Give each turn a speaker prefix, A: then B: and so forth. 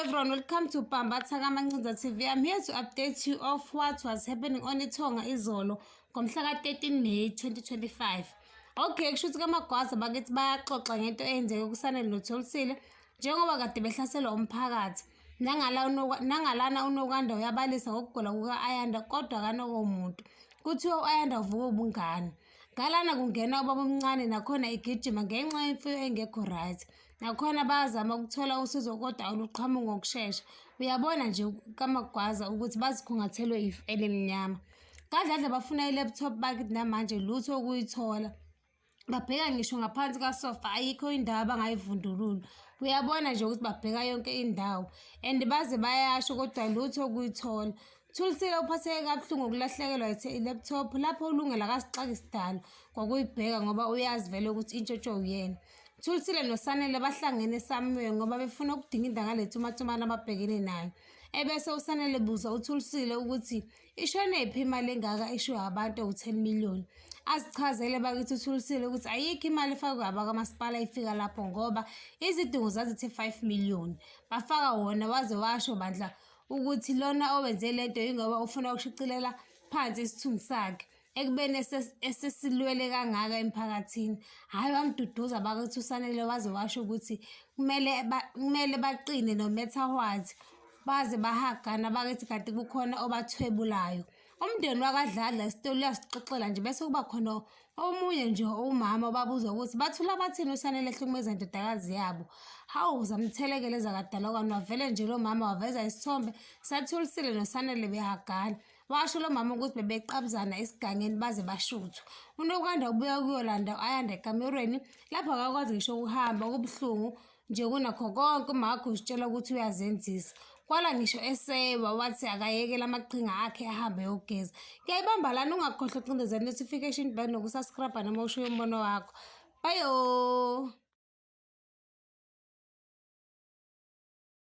A: everyone, welcome to Pambatha Kamancinza TV. I'm here to update you of what was happening on iThonga izolo ngomhla ka-13 May 2025. Okay, kusho ukuthi kaMagwaza bakithi bayaxoxa ngento eyenzeke kuSanele noTholisile njengoba kade behlaselwa umphakathi. Nangalana uNokwanda uyabalisa ngokugula kuka-Ayanda kodwa kanokomuntu. Kuthiwa u-Ayanda uvuka ubungane. Ngalana kungena ubaba omncane nakhona igijima ngenxa yemfuyo engekho right. Nakhona bayazama ukuthola usizo kodwa oluqhamuka ngokushesha. Uyabona nje kaMagwaza ukuthi bazikhungathelwe ifu elimnyama. Kadladla bafuna i-laptop bakithi namanje lutho ukuyithola. Babheka ngisho ngaphansi kasofa ayikho indawo abangayivundulula. Uyabona nje ukuthi babheka yonke indawo and baze bayasho kodwa lutho ukuyithola. Tholisile uphatheke kabuhlungu ukulahlekelwa i-laptop lapho ulungela kasixaki sidala kwakuyibheka ngoba uyazi vele ukuthi intshontsho uyena. Tholisile noSanele bahlangene eSamuel ngoba befuna ukudinga ngale thumathumana ababhekene nayo. Ebese uSanele buza uTholisile ukuthi ishonephi imali engaka ishwe abantu u10 million. Azichazele bakithi uTholisile ukuthi ayikho imali efakwe abakamasipala ifika lapho ngoba izidingo zazithi 5 million. Bafaka wona waze washo bandla ukuthi lona owenze lento ingoba ufuna ukushicilela phansi isithunzi sakhe ekubeni esesilwele kangaka emphakathini. Hayi wamduduza bakithi uSanele waze washo ukuthi kumele baqine no matter what baze bahagana bakithi kanti kukhona obathwebulayo. Umndeni wakadladla isitoli uyasixoxela nje bese kuba khona omunye nje umama obabuza ukuthi bathula bathini uSanele ehlukumeza indodakazi yabo. Hawu zamthelekeleza kadalokwana wavele nje lo mama waveza isithombe saTholisile noSanele behagana. Washo lo mama ukuthi bebeqabuzana esigangeni baze bashuthwa. uNokwanda ubuya kuyolanda u-Ayanda ekamerweni lapho akakwazi ngisho ukuhamba kubuhlungu nje kunakho konke umakho usitshela ukuthi uyazenzisa. Kwala ngisho esewa wathi akayekela amaqhinga akhe ahambe yogeza. Ngiyayibamba lana ungakhohlwa ucindezela notification bell nokusubscribe noma ushiye umbono wakho. Bye.